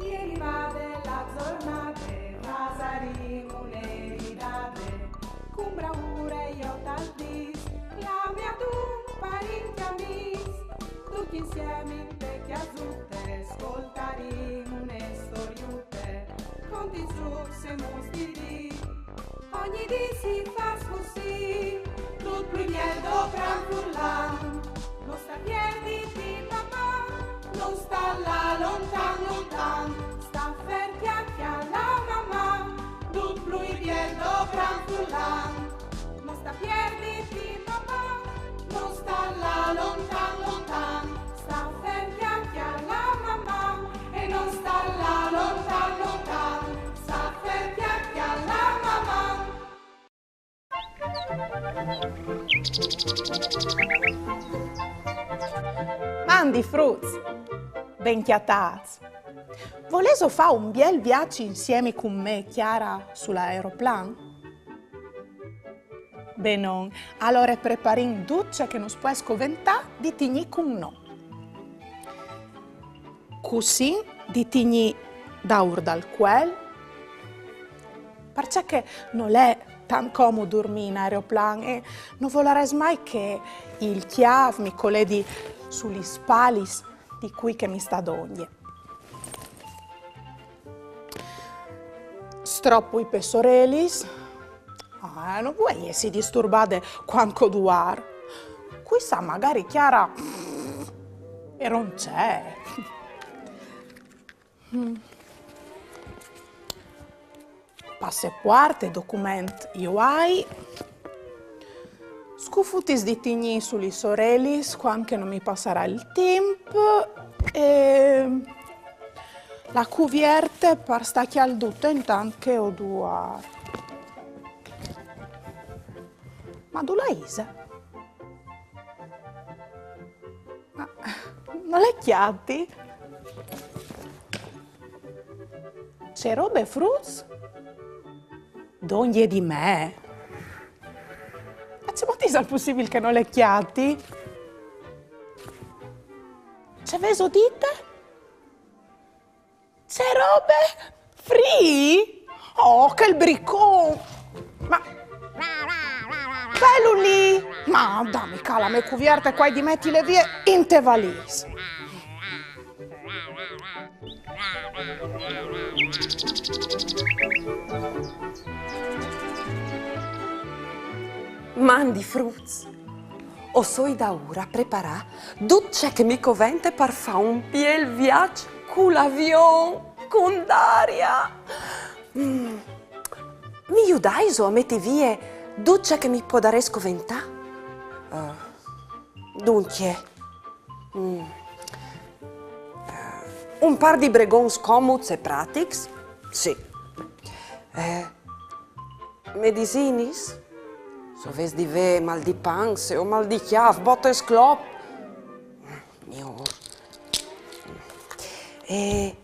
Ieri vade la giornata, rasarimo un'eridate, con bravura io tal dis, la mia tu parenti amis, tutti insieme in vecchia zutte, ascoltarimo une storiute, conti giù se mostri, ogni di si fa così, tutto il miedo gran furlan, non sta piedi di papà, non sta là lontan lontan, sta ferti anche alla mamma, tutto il miedo gran furlan, non sta piedi di papà, non sta là lontan lontan, sta ferti anche alla mamma, e non sta là lontan lontan, sta ferti anche alla mamma. Mandi Fruz, ben chiataz. Voleso fa un bel viaggio insieme con me, Chiara, sull'aeroplan? Beh non, allora prepari in duce che non si può scoventare di tigni con no. Così di tigni da dal quel, perché non è tan comodo dormire in aeroplan e non volerei mai che il chiav mi colledi sugli spalis di cui che mi sta d'ogni. Stroppo i pesorelis, non vuoi essere disturbate quanto duar. Qui sa magari Chiara e non c'è. Passaporto e documenti io hai. Scufutis di tigni sugli sorelis, quando non mi passerà il tempo. E la cuvierte per stacchiare il tutto intanto che ho due. Ma tu la Isa? Ma non le chiatti? C'è robe fruz? D'ogni di me? Ma c'è molto possibile che non le chiatti? C'è veso dite? C'è robe free? Oh, che il briccone! Ma bello lì! Ma dammi cala, me cuvierte qua di metti le vie in te valise. Mandi Fruz, o soi da ora prepara tutto che mi covente per fare un bel viaggio con l'avion, con d'aria. Mi aiutai a mettere via tutto che mi può dare scoventà? Dunque, un par di bregons scomodi e pratici? Sì. Medicinis? Se avessi di ve mal di panze o mal di chiave, botte e sclop. Mio. E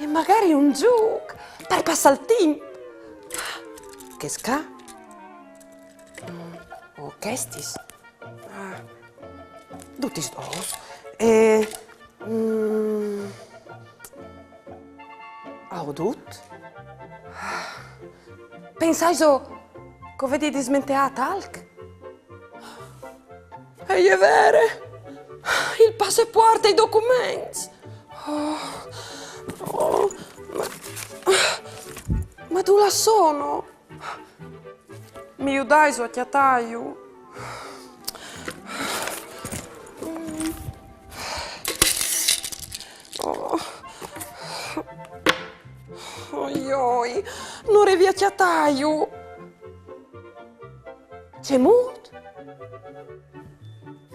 magari un gioco per passare il tempo. Che sca? O questis? Tutti dos. Audut? Pensai so che vedi dismenteata talc? E è vero! Il passaporto e i documenti! Ma tu la sono? Mi aiutai so a chiataio? Oi, non revi a chiataio! C'è mood?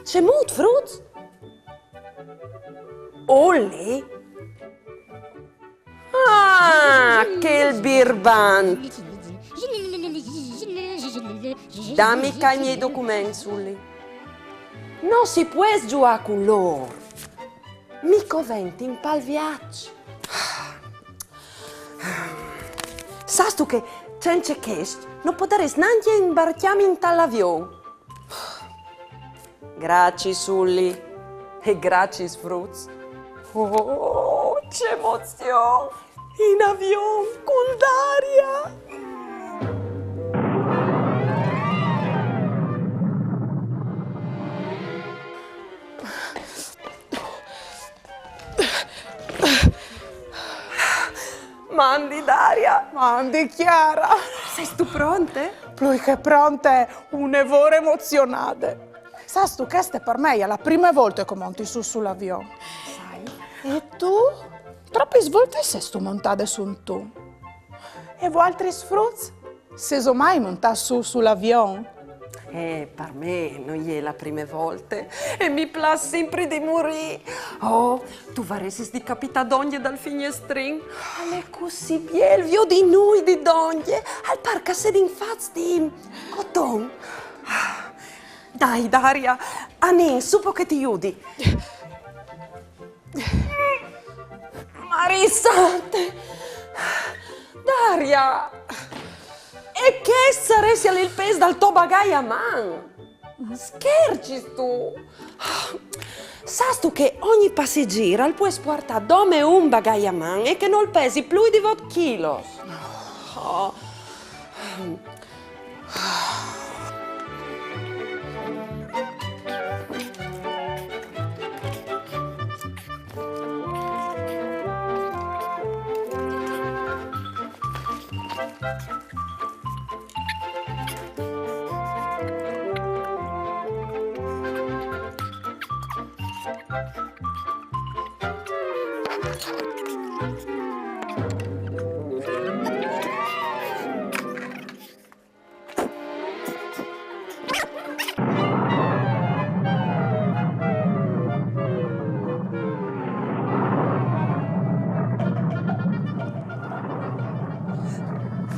C'è mood, Fruz? Olli? Ah, che il birbante! Dammi i miei documenti, Sully. Non si può giocare con loro. Mi coventi in pal viaggio. Sai tu che senza questo non potresti neanche imbarcarmi in tall'avione. Grazie, Sully. E grazie, Fruz. Oh. che emozione! In avion con Daria! Mandi, Daria! Mandi, Chiara! Sei tu pronte? Più che pronte, un'evore emozionate. Sai tu che è per me è la prima volta che monti su sull'avione. Sai? E tu? Troppe svolte sei tu montate su un tu. E voi altri sfrutti? Se so mai montare su sull'avione? Per me non è la prima volta e mi piace sempre di morire. Oh, tu varessi di capita donne dal finestrin. È così bello di noi di donne. Al parco se d'infazzi di cotton. Dai, Daria, Anè, suppo che ti aiuti. Marisante! Daria! E che saresti il peso dal tuo bagaglio a mano? Scherzi tu! Sai tu che ogni passeggero può portare dome un bagaglio a mano e che non pesi più di 20 kg? Oh.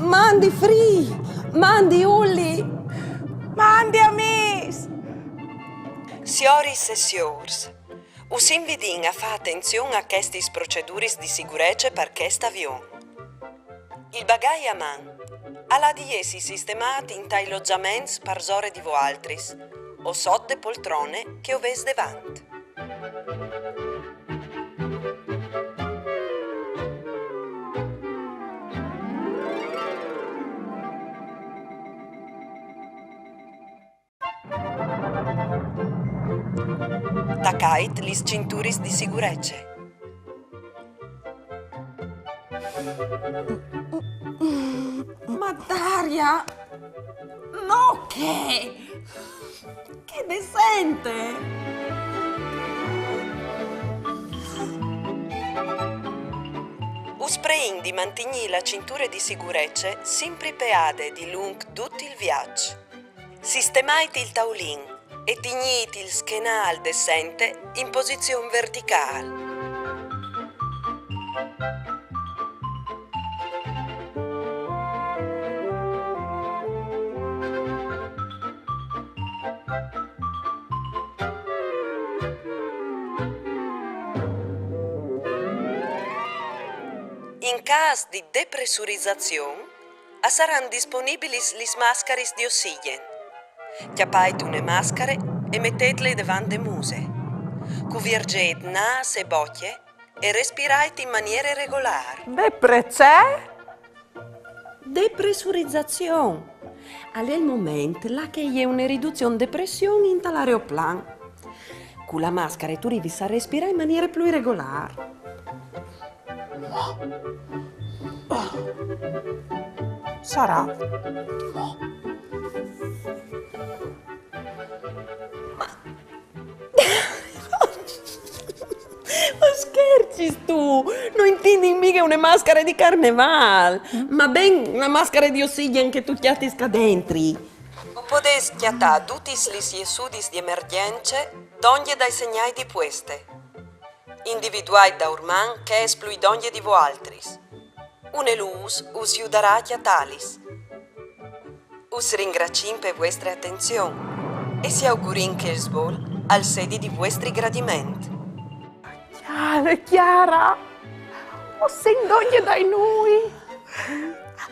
Mandi free, mandi Ulli, Mandi amis! Sioris e siors, us invidin a fare attenzione a queste procedure di sicurezza per questo avione. Il bagaglio a mano, alla di essi sistemati in tai loggiamenti per ore di voaltris, o sotto poltrone che oves davanti. Tacait lis cinturis di sicurezza. Ma Daria! No che! Che decente! Usprein di mantenere la cintura di sicurezza sempre peade di lungo tutto il viaggio. Sistemate il taulin e tignite il schienale decente in posizione verticale. In caso di depressurizzazione, saranno disponibili le maschere di ossigeno. Chiappate une maschere e mettetele davanti alle muse. Cuviergete naso e bocche e respirate in maniera regolare. Deprezze? Depressurizzazione. È il momento là che c'è una riduzione di pressione in l'aeroplano. Con la maschera tu arrivi a respirare in maniera più regolare. Sarà. Ma scherzi tu? Non intendi mica una maschera di carnevale, ma ben una maschera di ossigeno che tu chiatisca dentro. O potete chiattare tutti gli iesudi di emergenza donde dai segnali di queste. Individuai da urman che es più donde di voaltris. Une luz us aiuterà a chiatalis. Us ringrazim per vostra attenzione e si augurin che es vol al sedi di vostri gradimenti. Chiara, o sei indoglie dai noi?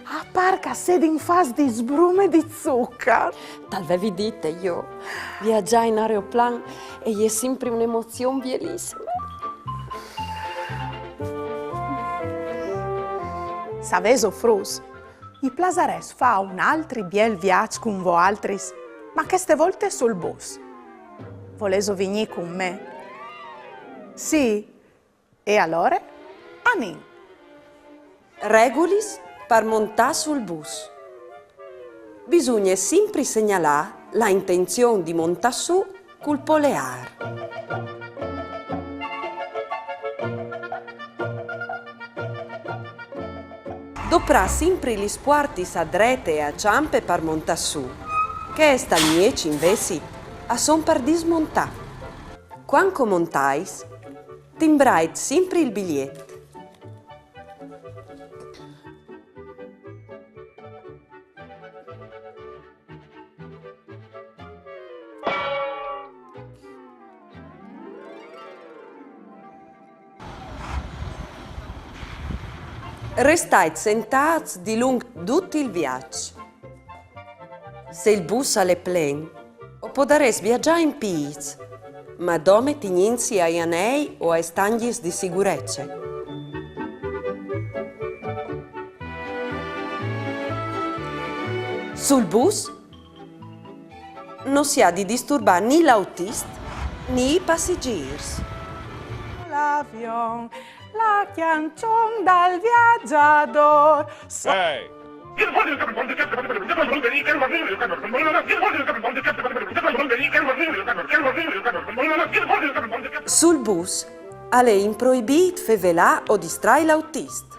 A parca sedi in fase di sbrume di zucchero. Talvez dite io, viaggiare in aeroplano e è sempre un'emozione bellissima. saveso frus. I plasares fa un altri biel viaggio con voi altris, ma queste volte sul bus. Voleso venire con me? Sì? E allora? Anin. Regulis per montare sul bus. Bisogna sempre segnalare la intenzione di montare su col polear. Doprà sempre gli spuarti a drete e a ciampe per montare su, che sta mieci invece a son per dismontare. Quando montais, timbrait sempre il biglietto. Restate sentati di lungo tutto il viaggio. Se il bus è pieno, o potreste viaggiare in piazza, ma dove tinenzi ai anei o ai stanghi di sicurezza. Sul bus non si ha di disturbare né l'autista né i passeggeri. L'avion, la canzone dal viaggiador. Hey! Sul bus è improibito fevelà o distrai l'autista.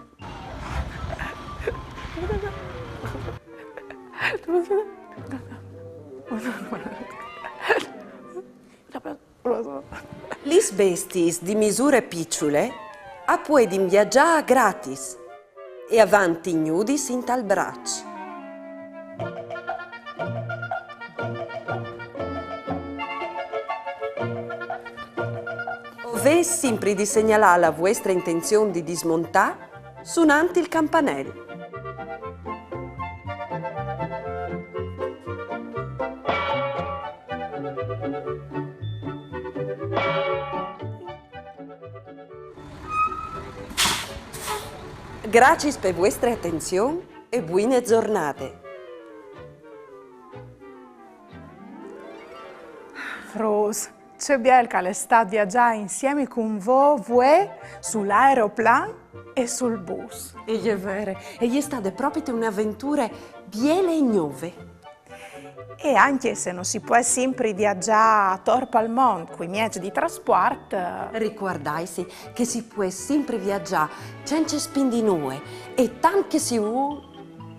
Lis bestis di misure piccole a pueden viaggiare gratis e avanti ignudis in tal braccio. Ove sempre di segnalare la vostra intenzione di dismontare suonante il campanello. Grazie per vostra attenzione e buone giornate. Frus, c'è bel che le sta viaggiare insieme con voi sull'aeroplano e sul bus. E è vero, e è stata proprio un'avventura biele e nuove. E anche se non si può sempre viaggiare a torpo al mondo con i mezzi di trasporto, Ricordai-si che si può sempre viaggiare senza spindinue e tanto che si vuole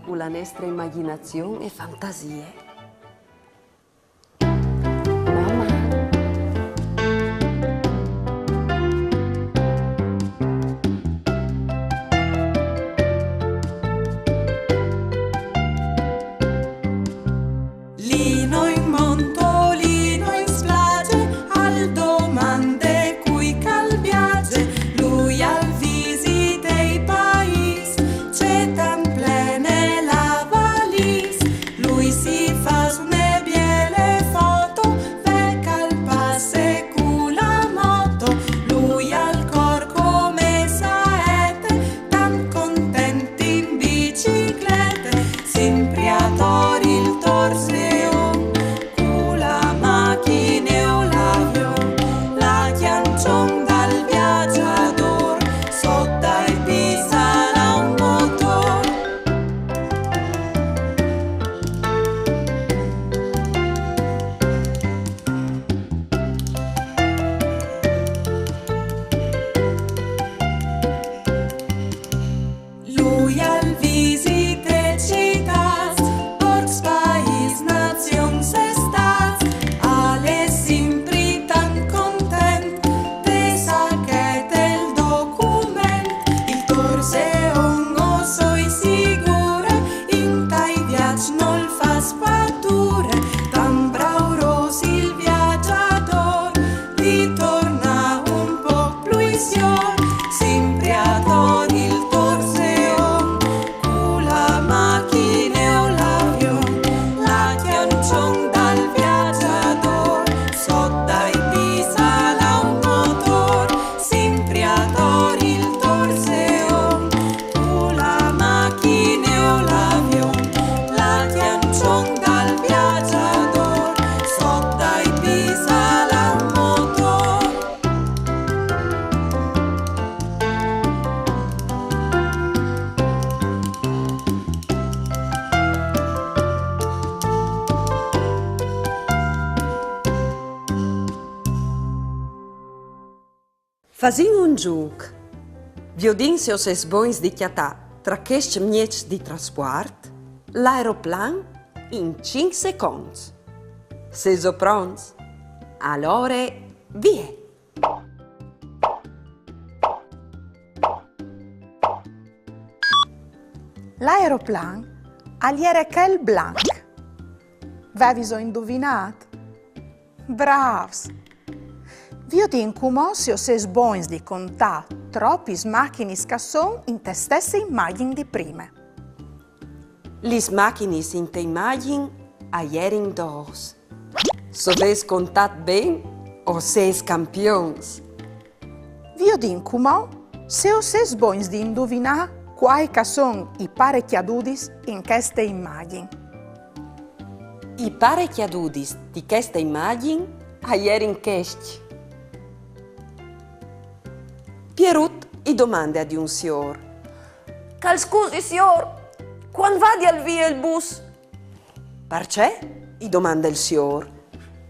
con la nostra immaginazione e fantasie. Lino in monto, Lino in splage, al domande cui calbiage, lui al visite i pais, c'è tan plene la valis, lui si Fasim un giuc. Viodin se os es bons di chiatà tra questi mieci di trasport, l'aeroplan in 5 secondi. Se so pronti, allora via! L'aeroplan agliere quel blanc. Vevi so indovinat? Bravs! Vio din come se ses bons di contà troppi macchinis che son in te stesse immagini di prime. Lis machinis in te immagini aierin dos. So ves contat ben o ses campions. Vio din come se o ses bons di indovinare quai che son i parecchiadudis in queste immagini. I parecchiadudis di questa immagine aierin questi. Pierut i domanda ad un signor. Cal scusi, signor, quando vadi al via il bus? Perché? I domanda il signor.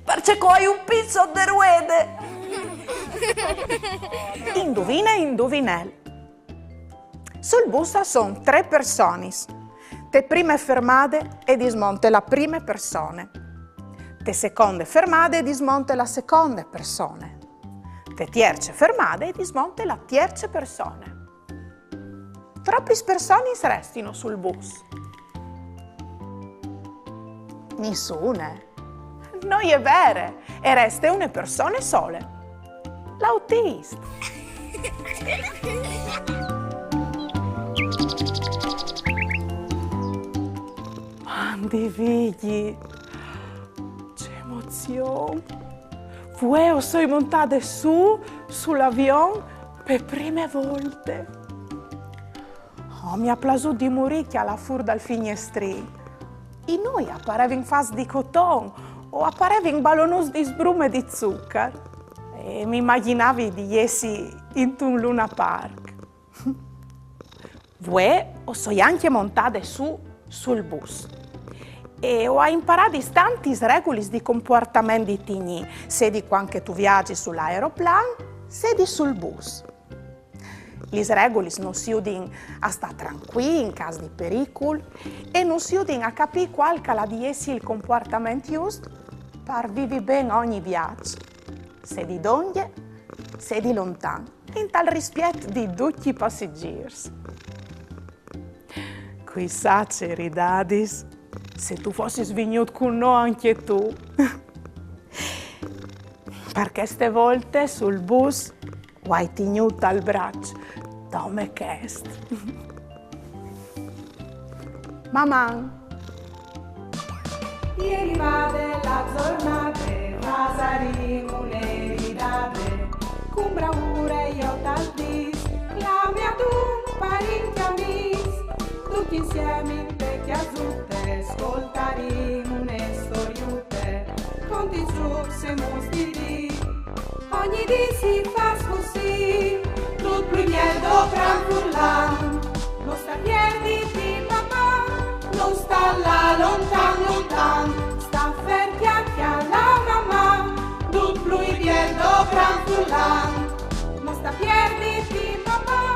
Perché hai un pizzo de ruede. Indovina e indovinel. Sul bus sono 3 persone. Te prime fermate e dismonte la prime persone. Te seconde fermate e dismonte la seconde persone. Te terze fermate e dismonte la terze persone. Troppi persone restino sul bus. Nessune. Non è vero, e resta una persona sola. L'autista. Mandi figli, che emozione! Io sono montata sull'avion per prime volte. Oh, mi ha piaciuto di morire alla fuori dal finestrino. E noi appareva in fase di cotone o appareva in ballonos di sbrume di zucchero. E mi immaginavi di essere in un Luna Park. Io sono anche montata sul bus. E ho imparato tanti regole di comportamento di tigni, sia di quando tu viaggi sull'aeroplan, sia di sul bus. Le regole non si aiutano a stare tranquilli in caso di pericolo e non si aiutano a capire qual è il comportamento giusto per vivere bene ogni viaggio, sia di donne, sia di lontano, in tal rispetto di tutti i passeggeri. Chissà, Ceridadis, se tu fossi venuto con noi anche tu. Perché ste volte sul bus hai tenuto al braccio da me chiesto. Mamma. Ieri va della giornata, pasaremo le ridate, con bravura io t'aldis, la mia tu parenti amici, tutti insieme in vecchia zutte, ascoltaremo une storiute, conti giù se mostri, ogni dì si fa così, tutto primier do franfurlan, non sta piedi di mamma, non sta là lontan, sta fer chiacchia la mamma, tutto primier do franfurlan, non sta piedi di mamma,